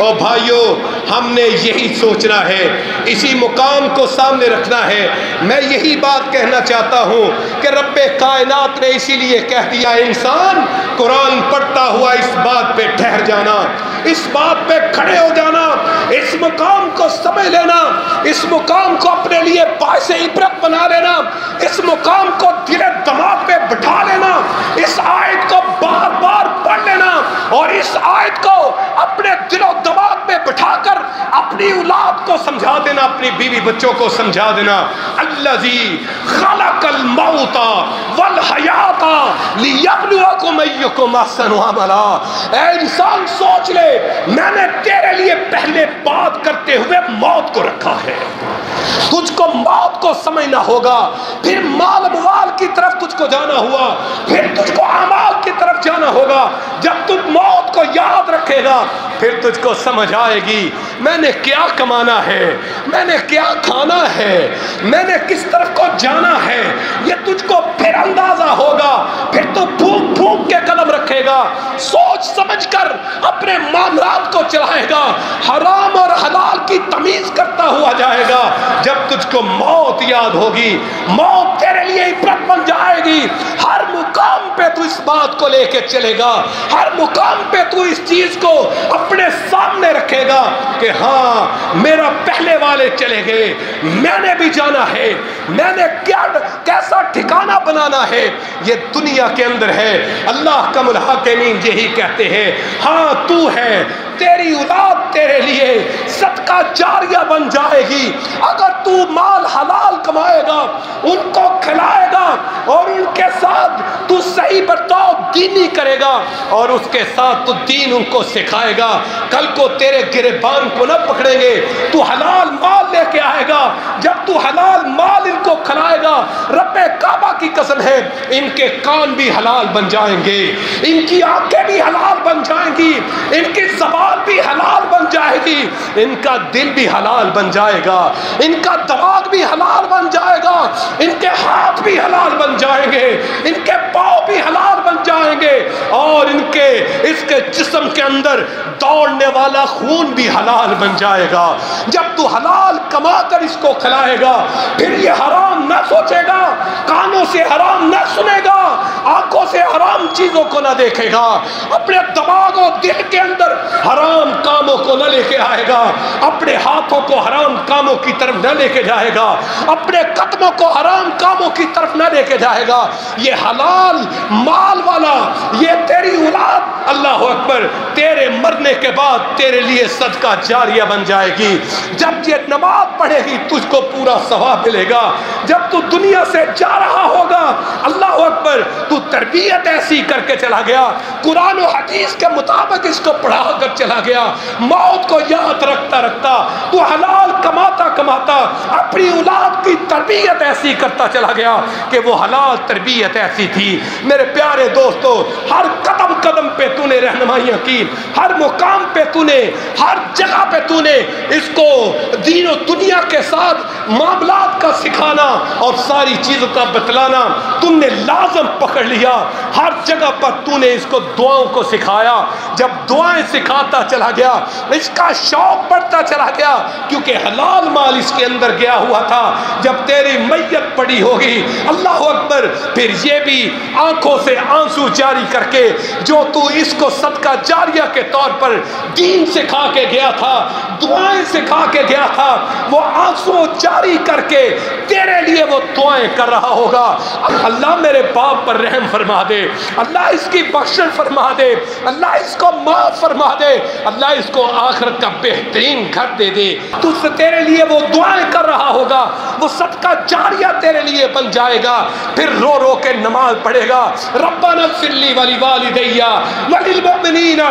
اور بھائیوں ہم نے یہی سوچنا ہے، اسی مقام کو سامنے رکھنا ہے۔ میں یہی بات کہنا چاہتا ہوں کہ رب کائنات نے اسی لیے کہہ دیا انسان قرآن پڑھتا ہوا اس بات پہ ٹھہر جانا، اس بات پہ کھڑے ہو جانا، اس مقام کو سمجھ لینا، اس مقام کو اپنے لیے باعث عبرت بنا لینا، اس مقام کو دل دماغ پہ بٹھا لینا، اس آیت کو بار بار پڑھ لینا اور اس آیت کو اپنے دل و دماغ میں بٹھا کر اپنی اولاد کو سمجھا دینا، اپنی بیوی بچوں کو سمجھا دینا۔ الذی خلق الموت والحیات لیبلوکم ایکم احسن عملا۔ اے انسان سوچ لے، میں نے تیرے لیے پہلے بات کرتے ہوئے موت کو رکھا ہے، تجھ کو موت کو سمجھنا ہوگا، پھر مال موال کی طرف تجھ کو جانا ہوا، پھر تجھ کو اعمال کی طرف جانا ہوگا۔ جب تم موت کو یاد رکھے گا پھر تجھ کو سمجھ آئے گی میں نے کیا کمانا ہے، میں نے کیا کھانا ہے، میں نے کس طرف کو جانا ہے، یہ تجھ کو پھر اندازہ ہوگا۔ پھر تو پھونک پھونک کے قدم رکھے گا، سوچ سمجھ کر اپنے معاملات کو چلائے گا، حرام اور حلال کی تمیز کرتا ہوا جائے گا۔ جب تجھ کو موت یاد ہوگی، موت تیرے لیے عبرت بن جائے گی، ہر مقام پہ تو اس بات کو لے کے چلے گا، ہر مقام پہ تو اس چیز کو اپنے سامنے رکھے گا کہ ہاں میرا پہلے والے چلے گئے، میں نے بھی جانا ہے، میں نے کیسا ٹھکانہ بنانا ہے، یہ دنیا کے اندر ہے۔ اللہ کا الحاکمین یہی کہتے ہیں، ہاں تو ہے، تیری اولاد تیرے لیے صدقہ جاریہ بن جائے گی اگر تو مال حلال کمائے گا، ان کو کھلائے گا اور ان کے ساتھ تو صحیح برتاؤ دینی کرے گا اور اس کے ساتھ تو دین ان کو سکھائے گا۔ کل کو تیرے گریبان کو نہ پکڑیں گے، تو حلال مال لے کے آئے گا، جب تو حلال مال ان کو کھلائے گا، رب کعبہ کی قسم ہے ان کے کان بھی حلال بن جائیں گے، ان کی آنکھیں بھی حلال بن جائیں گی، ان کی زبان بھی حلال بن جائے گی، ان کا دل بھی حلال بن جائے گا، ان کا دماغ بھی حلال بن جائے گا، ان کے ہاتھ بھی حلال بن جائیں گے، ان کے پاؤں بھی حلال بن جائیں گے اور ان کے اس کے جسم کے اندر دوڑنے والا خون بھی حلال بن جائے گا۔ جب تو حلال کما کر اس کو کھلائے گا پھر یہ حرام نہ سوچے گا، کانوں سے حرام نہ سنے گا، آنکھوں سے حرام چیزوں کو نہ دیکھے گا، اپنے دماغ اور دل کے اندر حرام کاموں کو نہ لے کے آئے گا، اپنے ہاتھوں کو حرام کاموں کی طرف نہ لے کے جائے گا، اپنے قدموں کو حرام کاموں کی طرف نہ لے کے جائے گا۔ یہ حلال مال والا، یہ تیری اولاد، اللہ اکبر، تیرے مرنے کے بعد تیرے لیے صدقہ جاریہ بن جائے گی۔ جب یہ نماز پڑھے گی تجھ کو پورا ثواب ملے گا، جب تو دنیا سے جا رہا ہوگا اللہ اکبر تو تربیت ایسی کر کے چلا گیا، قرآن و حدیث کے مطابق اس کو پڑھا کر چلا گیا، موت کو یاد رکھتا رکھتا تو حلال کماتا کماتا اپنی اولاد کی تربیت ایسی کرتا چلا گیا کہ وہ حلال تربیت ایسی تھی۔ میرے پیارے دوستو، ہر قدم قدم پہ تو نے رہنمائیاں کی، ہر مقام پہ تو نے، ہر جگہ پہ تو نے اس کو دین و دنیا کے ساتھ معاملات کا سکھانا اور ساری چیزوں کا بتلانا تم نے لازم پکڑ لیا۔ ہر جگہ پر تو نے اس کو دعاؤں کو سکھایا، جب دعائیں سکھاتا چلا گیا اس کا شوق بڑھتا چلا گیا کیونکہ حلال مال اس کے اندر گیا ہوا تھا۔ جب تیری میت پڑی ہوگی اللہ اکبر پھر یہ بھی آنکھوں سے آنسو جاری کر کے جو تو اس کو صدقہ جاریہ کے طور پر دین سکھا کے گیا تھا، دعائیں سکھا کے گیا تھا، وہ آنسو جاری کر کے تیرے لیے وہ دعائیں کر رہا ہوگا۔ اللہ میرے باپ پر رحم فرما دے، اللہ اس کی بخشن فرما دے، اللہ اس کو معاف فرما دے، اللہ اس کو آخرت کا بہترین گھر دے دے۔ تو سے تیرے لیے وہ دعائیں کر رہا ہوگا، وہ صدقہ جاریہ تیرے لیے بن جائے گا، پھر رو رو کے نماز پڑھے گا، ربنا اغفر لی ولوالدی وللمؤمنین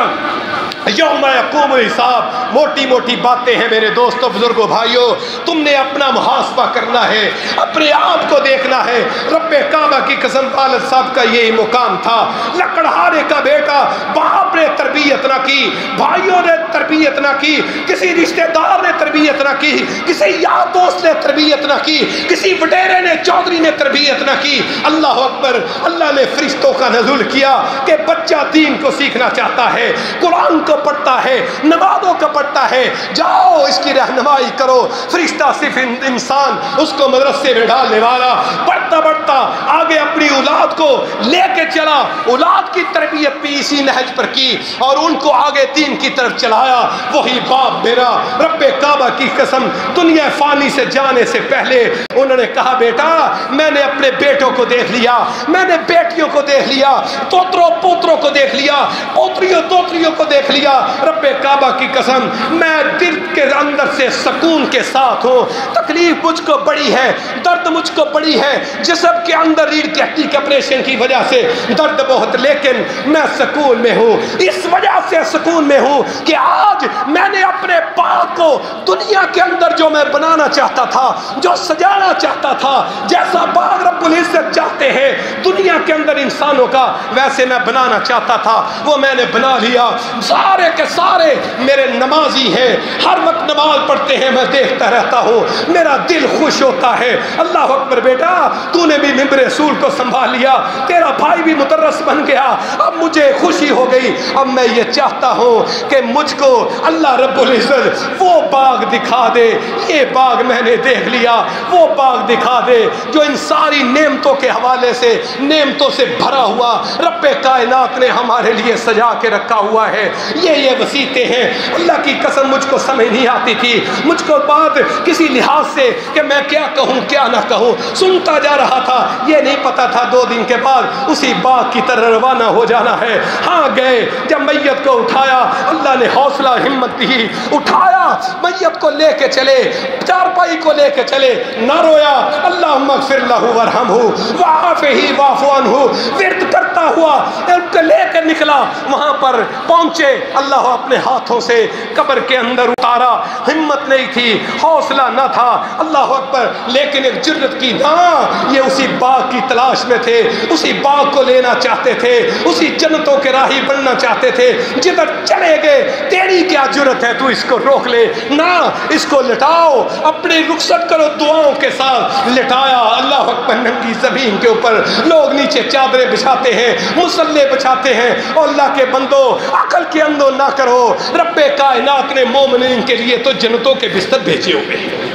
یوم یقوم الحساب۔ موٹی موٹی باتیں ہیں میرے دوستوں بزرگوں بھائیوں، تم نے اپنا محاسبہ کرنا ہے، اپنے آپ کو دیکھنا ہے۔ رب کعبہ کی قسم والد صاحب کا یہی مقام تھا، لکڑہارے کا بیٹا، باپ نے تربیت نہ کی، بھائیوں نے تربیت نہ کی، کسی رشتہ دار نے تربیت نہ کی، کسی یار دوست نے تربیت نہ کی، کسی وڈیرے نے چودھری نے تربیت نہ کی۔ اللہ اکبر، اللہ نے فرشتوں کا نزول کیا کہ بچہ دین کو سیکھنا چاہتا ہے، قرآن کو کو پڑھتا ہے، نمازوں کو پڑھتا ہے، جاؤ اس کی رہنمائی کرو۔ فرشتہ صرف انسان اس کو مدرسے میں ڈالنے والا، پڑھتا پڑھتا آگے اپنی اولاد کو لے کے چلا، اولاد کی تربیت بھی اسی نہج پر کی اور ان کو آگے دین کی طرف چلایا۔ وہی باپ میرا، رب کعبہ کی قسم، دنیا فانی سے جانے سے پہلے انہوں نے کہا بیٹا میں نے اپنے بیٹوں کو دیکھ لیا، میں نے بیٹیوں کو دیکھ لیا، پوتروں پوتروں کو دیکھ لیا، پوتریوں دوتریوں کو دیکھ لیا، رب کعبہ کی قسم میں دل کے اندر سے سکون کے ساتھ ہوں۔ تکلیف مجھ کو بڑی ہے، درد مجھ کو بڑی ہے، جسم کے اندر ریڑھ کی ہڈی کے آپریشن کی وجہ سے درد بہت، لیکن میں سکون میں ہوں۔ اس وجہ سے سکون میں ہوں کہ آج میں نے اپنے باغ کو دنیا کے اندر جو میں بنانا چاہتا تھا، جو سجانا چاہتا تھا، جیسا باغ رب العزت چاہتے ہیں دنیا کے اندر انسانوں کا، ویسے میں بنانا چاہتا تھا، وہ میں نے بنا لیا۔ سارے کے سارے میرے نمازی ہیں، ہر وقت نماز پڑھتے ہیں، میں دیکھتا رہتا ہوں، میرا دل خوش ہوتا ہے۔ اللہ اکبر بیٹا، تو نے بھی ممبر رسول کو سنبھال لیا، تیرا بھائی بھی مدرس بن گیا، اب مجھے خوشی ہو گئی۔ اب میں یہ چاہتا ہوں کہ مجھ کو اللہ رب العزت وہ باغ دکھا دے، یہ باغ میں نے دیکھ لیا، وہ باغ دکھا دے جو ان ساری نعمتوں کے حوالے سے، نعمتوں سے بھرا ہوا رب کائنات نے ہمارے لیے سجا کے رکھا ہوا ہے۔ یہ وسیطیں ہیں، اللہ کی قسم مجھ کو سمجھ نہیں آتی تھی، مجھ کو بات کسی لحاظ سے کہ میں کیا کہوں کیا نہ کہوں، سنتا جا رہا تھا، یہ نہیں پتا تھا 2 دن کے بعد اسی باغ کی طرح روانہ ہو جانا ہے۔ ہاں گئے، جب میت کو اٹھایا اللہ نے حوصلہ ہمت دی، اٹھایا میت کو لے کے چلے، چارپائی کو لے کے چلے، نہ رویا، اللہم اغفر لہ ورحمہ وعافہ واعف عنہ، ورد کرتا ہوا ان کو لے کے نکلا، وہاں پر پہنچے، اللہ اپنے ہاتھوں سے قبر کے اندر اتارا، ہمت نہیں تھی، حوصلہ نہ تھا، اللہ اکبر، لیکن ایک جرت کی، ہاں یہ اسی باغ کی تلاش میں تھے، اسی باغ کو لینا چاہتے تھے، اسی جنتوں کے راہی بننا چاہتے تھے، جدھر چلے گئے تیری کیا جرت ہے تو اس کو روک لے، نہ اس کو لٹاؤ، اپنی رخصت کرو دعاؤں کے ساتھ، لٹایا، اللہ اکبر، ننگی زمین کے اوپر لوگ نیچے چادریں بچھاتے ہیں، مصلے بچھاتے ہیں، اور اللہ کے بندو عقل کے اندر نہ کرو، رب کائنات نے مومنین کے لیے تو جنتوں کے بستر بھیجے ہوئے ہیں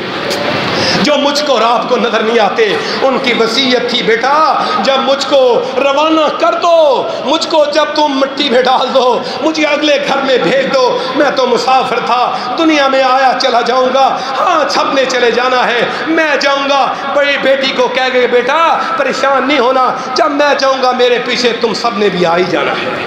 جو مجھ کو اور آپ کو نظر نہیں آتے۔ ان کی وصیت تھی بیٹا جب مجھ کو روانہ کر دو، مجھ کو جب تم مٹی میں ڈال دو، مجھے اگلے گھر میں بھیج دو، میں تو مسافر تھا، دنیا میں آیا چلا جاؤں گا، ہاں سب نے چلے جانا ہے، میں جاؤں گا۔ بڑی بیٹی کو کہہ گئے بیٹا پریشان نہیں ہونا، جب میں جاؤں گا میرے پیچھے تم سب نے بھی آ ہی جانا ہے۔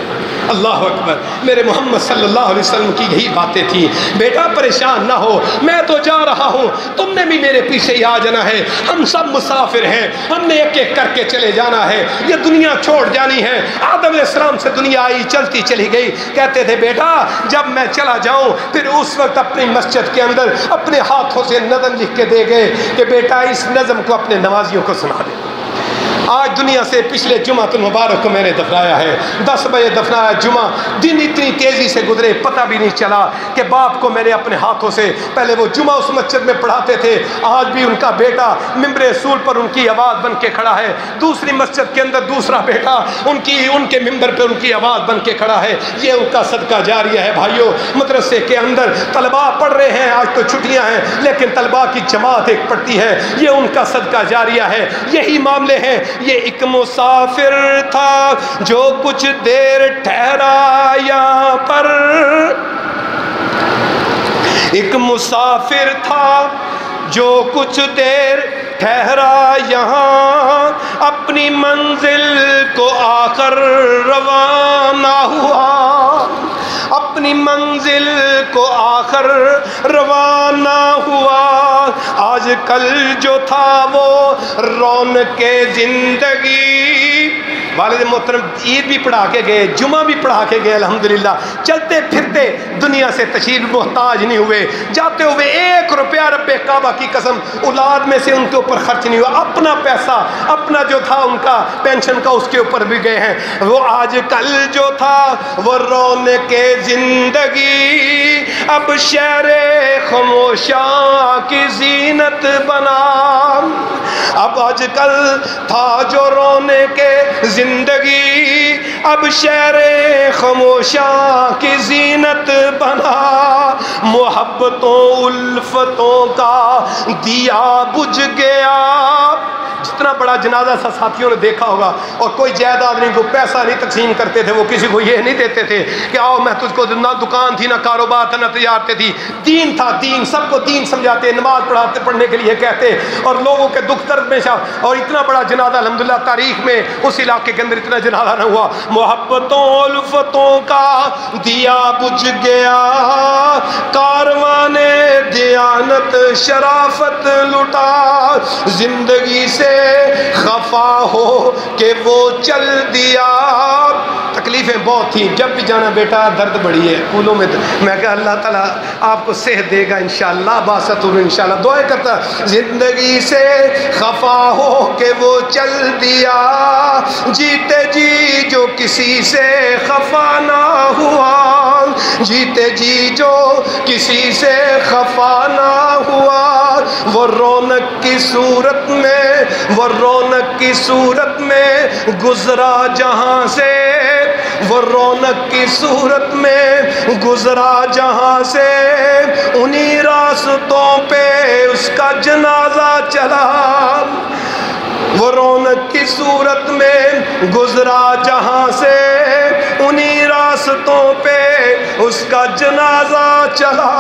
اللہ اکبر، میرے محمد صلی اللہ علیہ وسلم کی یہی باتیں تھیں، بیٹا پریشان نہ ہو، میں تو جا رہا ہوں، تم نے بھی میرے پیچھے ہی آ جانا ہے، ہم سب مسافر ہیں، ہم نے ایک ایک کر کے چلے جانا ہے، یہ دنیا چھوڑ جانی ہے۔ آدم علیہ السلام سے دنیا آئی، چلتی چلی گئی، کہتے تھے بیٹا جب میں چلا جاؤں پھر اس وقت اپنی مسجد کے اندر اپنے ہاتھوں سے نظم لکھ کے دے گئے کہ بیٹا اس نظم کو اپنے نمازیوں کو سنا دے۔ آج دنیا سے پچھلے جمعہ المبارک کو میں نے دفنایا ہے، 10 بجے دفنایا، جمعہ دن اتنی تیزی سے گزرے پتہ بھی نہیں چلا کہ باپ کو میں نے اپنے ہاتھوں سے، پہلے وہ جمعہ اس مسجد میں پڑھاتے تھے، آج بھی ان کا بیٹا ممبر رسول پر ان کی آواز بن کے کھڑا ہے، دوسری مسجد کے اندر دوسرا بیٹا ان کے ممبر پر ان کی آواز بن کے کھڑا ہے، یہ ان کا صدقہ جاریہ ہے۔ بھائیو مدرسے کے اندر طلباء پڑھ رہے ہیں، آج تو چھٹیاں ہیں لیکن طلباء کی جماعت ایک پڑھتی ہے، یہ ان کا صدقہ جاریہ ہے۔ یہی معاملے ہیں، یہ ایک مسافر تھا جو کچھ دیر ٹھہرا یہاں پر، ایک مسافر تھا جو کچھ دیر ٹھہرا یہاں، اپنی منزل کو آ کر روانہ ہوا، اپنی منزل کو آ کر روانہ ہوا، آج کل جو تھا وہ رونق زندگی۔ والد محترم عید بھی پڑھا کے گئے، جمعہ بھی پڑھا کے گئے، الحمدللہ چلتے پھرتے دنیا سے تشریف محتاج نہیں ہوئے، جاتے ہوئے 1 روپیہ رب کعبہ کی قسم اولاد میں سے ان کے اوپر خرچ نہیں ہوا، اپنا پیسہ اپنا جو تھا ان کا پینشن کا اس کے اوپر بھی گئے ہیں۔ وہ آج کل جو تھا وہ رونق زندگی، اب شہر خاموشاں کی زینت بنا، اب آج کل تھا جو رونق زندگی، اب شہر خاموشاں کی زینت بنا، محبتوں الفتوں کا دیا بجھ گیا۔ جتنا بڑا جنازہ تھا ساتھیوں نے دیکھا ہوگا، اور کوئی جائیداد نہیں، کو پیسہ نہیں تقسیم کرتے تھے، وہ کسی کو یہ نہیں دیتے تھے کہ آؤ میں تجھ کو، نہ دکان تھی، نہ کاروبار تھا، نہ تجارتیں تھی، دین تھا، دین، سب کو دین سمجھاتے، نماز پڑھنے کے لیے کہتے، اور لوگوں کے دکھ درد میں اور اتنا بڑا جنازہ الحمدللہ تاریخ میں اس علاقے کے اندر اتنا جنازہ نہ ہوا۔ محبتوں الفتوں کا دیا بجھ گیا، کاروان دیانت شرافت لٹا، زندگی سے خفا ہو کہ وہ چل دیا۔ تکلیفیں بہت تھیں، جب بھی جانا بیٹا درد بڑی ہے پھولوں میں، میں کہا اللہ تعالیٰ آپ کو صحت دے گا انشاءاللہ، باست انشاءاللہ دعائیں کرتا، زندگی سے خفا ہو کہ وہ چل دیا، جیتے جی جو کسی سے خفا نہ ہوا، جیتے جی جو کسی سے خفا نہ ہوا، وہ رونق کی صورت میں، وہ رونق کی صورت میں گزرا جہاں سے، وہ رونق کی صورت میں گزرا جہاں سے، انہی راستوں پہ اس کا جنازہ چلا، وہ رونق کی صورت میں گزرا جہاں سے، انہی راستوں پہ اس کا جنازہ چلا۔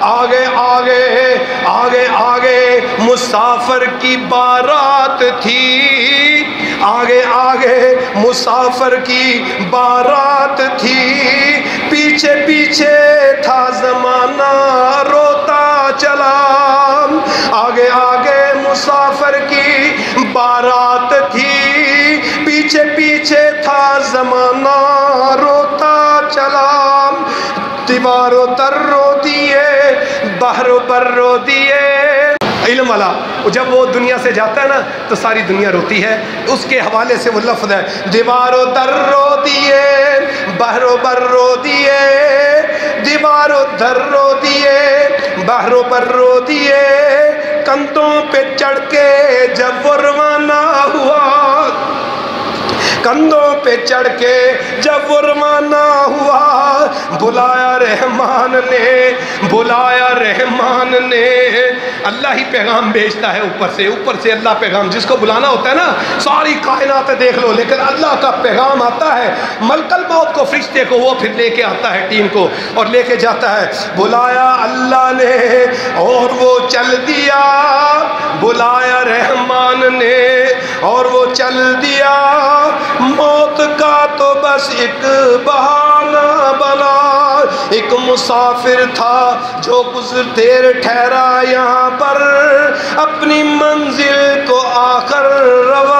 آگے آگے آگے آگے مسافر کی بارات تھی، آگے آگے مسافر کی بارات تھی، پیچھے پیچھے تھا زمانہ روتا چلا، آگے آگے مسافر کی بارات تھی، پیچھے پیچھے تھا زمانہ روتا چلا، دیوار و در رو دیے، بحر و بر رو دیے۔ علم والا جب وہ دنیا سے جاتا ہے نا تو ساری دنیا روتی ہے، اس کے حوالے سے وہ لفظ ہے، دیوار و در رو دیے، بحر و بر رو دیے، دیوار و در رو دیے، بحر و بر رو دیے، کندھوں پہ چڑھ کے جب وہ روانہ ہوا، کندھوں پہ چڑھ کے جب وہ روانہ ہوا، بلایا رحمان نے، بلایا رحمان نے، اللہ ہی پیغام بھیجتا ہے اوپر سے اللہ پیغام، جس کو بلانا ہوتا ہے نا ساری کائنات دیکھ لو، لیکن اللہ کا پیغام آتا ہے، ملک الموت کو، فرشتے کو، وہ پھر لے کے آتا ہے ٹیم کو اور لے کے جاتا ہے، بلایا اللہ نے اور وہ چل دیا، بلایا رحمان نے اور وہ چل دیا، موت کا تو بس ایک بہانہ بنا، ایک مسافر تھا جو کچھ دیر ٹھہرا یہاں پر، اپنی منزل کو آخر روا